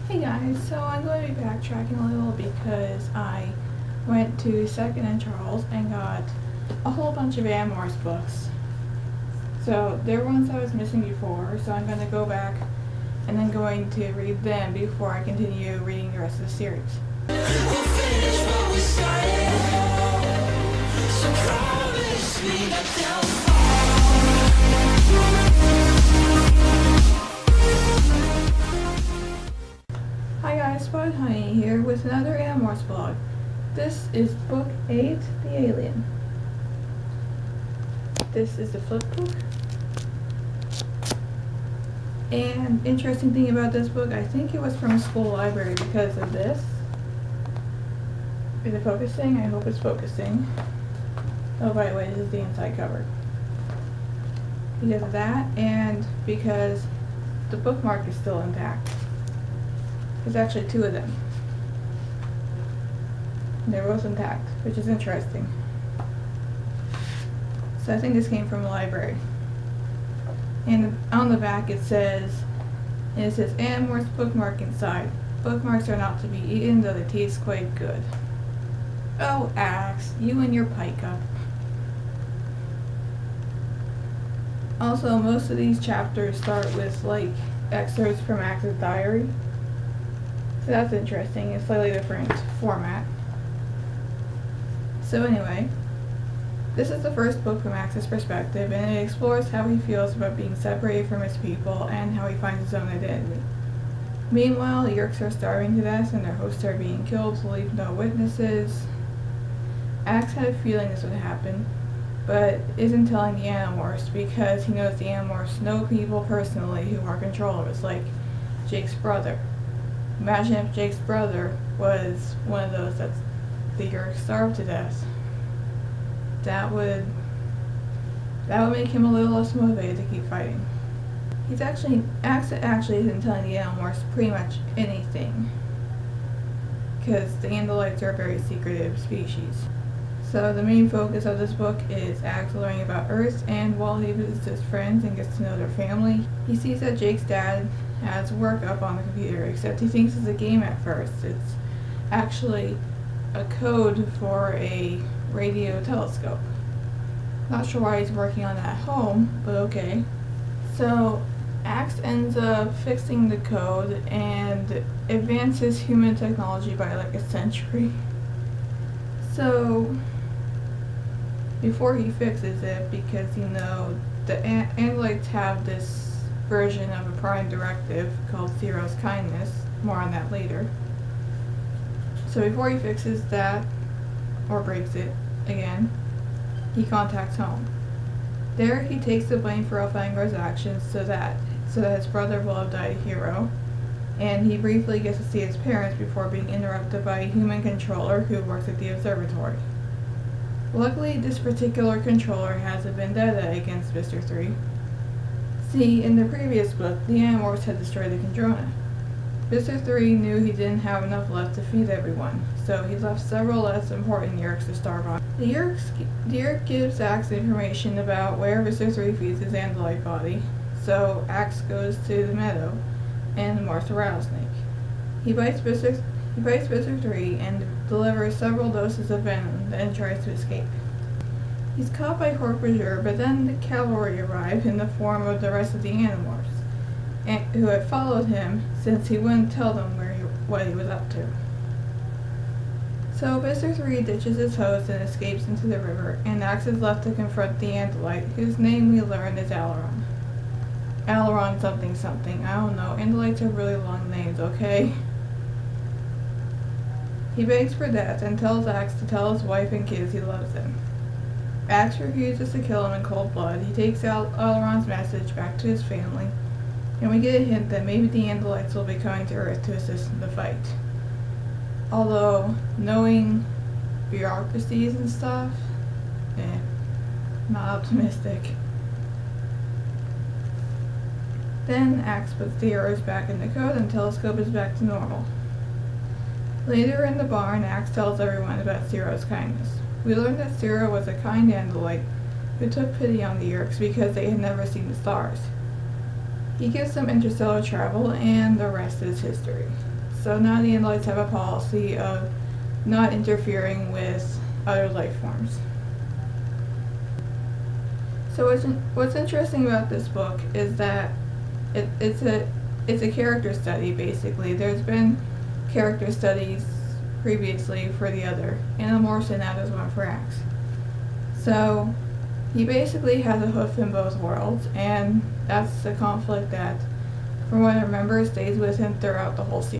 Hey guys, so I'm going to be backtracking a little because I went to 2nd and Charles and got a whole bunch of Animorphs books. So they're ones I was missing before, so I'm going to go back and then going to read them before I continue reading the rest of the series. We'll finish what we started. So promise me that they'll Hi guys, Spotted Honey here with another Animorphs vlog. This is book 8, The Alien. This is the flip book. And interesting thing about this book, I think it was from a school library because of this. Is it focusing? I hope it's focusing. Oh, by the way, this is the inside cover. Because of that, and because the bookmark is still intact. There's actually 2 of them. They're both intact, which is interesting. So I think this came from a library. And on the back it says Animorphs bookmark inside. Bookmarks are not to be eaten, though they taste quite good. Oh, Axe, you and your pie cup. Also, most of these chapters start with like excerpts from Axe's diary. So that's interesting. It's slightly different format. So anyway, this is the first book from Axe's perspective, and it explores how he feels about being separated from his people and how he finds his own identity. Meanwhile, the Yeerks are starving to death and their hosts are being killed to leave no witnesses. Axe had a feeling this would happen, but isn't telling the Animorphs because he knows the Animorphs know people personally who are controllers, like Jake's brother. Imagine if Jake's brother was one of those that the Yeerks starved to death. That would make him a little less motivated to keep fighting. Axe actually isn't telling the Animorphs pretty much anything, because the Andalites are a very secretive species. So the main focus of this book is Axe learning about Earth, and while he visits his friends and gets to know their family, he sees that Jake's dad has work up on the computer, except he thinks it's a game at first. It's actually a code for a radio telescope. Not sure why he's working on that at home, but okay. So Axe ends up fixing the code and advances human technology by like a century. So before he fixes it, because the Andalites have this version of a prime directive called Zero's Kindness, more on that later. So before he fixes that, or breaks it again, he contacts home. There he takes the blame for Elfangar's actions so that his brother will have died a hero, and he briefly gets to see his parents before being interrupted by a human controller who works at the observatory. Luckily, this particular controller has a vendetta against Mr. 3. See, in the previous book, the Animorphs had destroyed the Kandrona. Mr. 3 knew he didn't have enough left to feed everyone, so he left several less important Yeerks to starve on. The Yeerk gives Axe information about where Mr. 3 feeds his Andalite body, so Axe goes to the meadow and morphs a rattlesnake. He bites Mr. 3 and delivers several doses of venom, then tries to escape. He's caught by Hork-Bajir, but then the cavalry arrive in the form of the rest of the Animorphs, who had followed him since he wouldn't tell them what he was up to. So Mr. 3 ditches his host and escapes into the river, and Axe is left to confront the Andalite, whose name we learn is Aileron. Aileron something something, I don't know, Andalites have really long names, okay? He begs for death and tells Axe to tell his wife and kids he loves them. Axe refuses to kill him in cold blood. He takes Aileron's message back to his family, and we get a hint that maybe the Andalites will be coming to Earth to assist in the fight. Although, knowing bureaucracies and stuff, not optimistic. Then Axe puts the arrows back in the code and telescope is back to normal. Later in the barn, Axe tells everyone about Zero's kindness. We learn that Zero was a kind Andalite who took pity on the Yeerks because they had never seen the stars. He gives them interstellar travel, and the rest is history. So now the androids have a policy of not interfering with other life forms. So what's interesting about this book is that it's a character study, basically. There's been character studies previously for the other Animorphs, and now there's one for Axe. So he basically has a hoof in both worlds, and that's the conflict that, from what I remember, stays with him throughout the whole series.